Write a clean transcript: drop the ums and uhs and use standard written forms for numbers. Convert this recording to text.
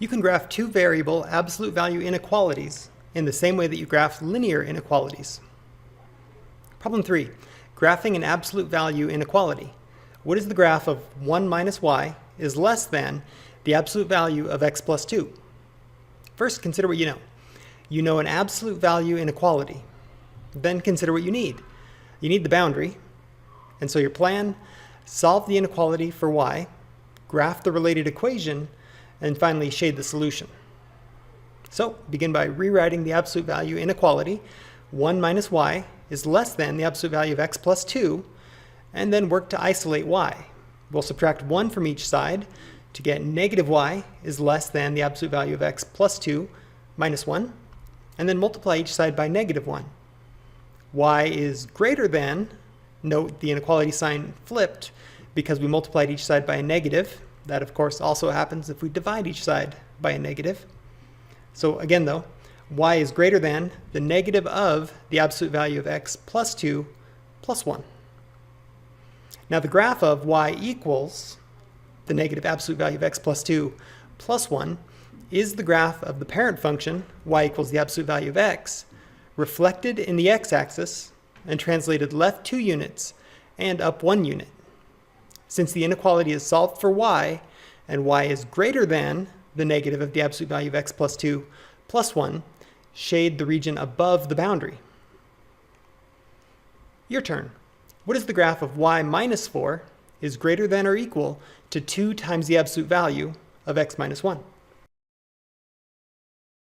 You can graph two variable absolute value inequalities in the same way that you graph linear inequalities. Problem 3. Graphing an absolute value inequality. What is the graph of 1 minus y is less than the absolute value of x plus 2? First, consider what you know. You know an absolute value inequality. Then consider what you need. You need the boundary. And so your plan, solve the inequality for y, graph the related equation, and finally shade the solution. So begin by rewriting the absolute value inequality. 1 minus y is less than the absolute value of x plus 2, and then work to isolate y. We'll subtract 1 from each side to get negative y is less than the absolute value of x plus 2 minus 1, and then multiply each side by negative 1. Y is greater than, note the inequality sign flipped because we multiplied each side by a negative. That of course also happens if we divide each side by a negative. So again though, y is greater than the negative of the absolute value of x plus 2 plus 1. Now the graph of y equals the negative absolute value of x plus 2 plus 1 is the graph of the parent function, y equals the absolute value of x, reflected in the x-axis and translated left 2 units and up 1 unit. Since the inequality is solved for y, and y is greater than the negative of the absolute value of x plus 2 plus 1, shade the region above the boundary. Your turn. What is the graph of y minus 4 is greater than or equal to 2 times the absolute value of x minus 1?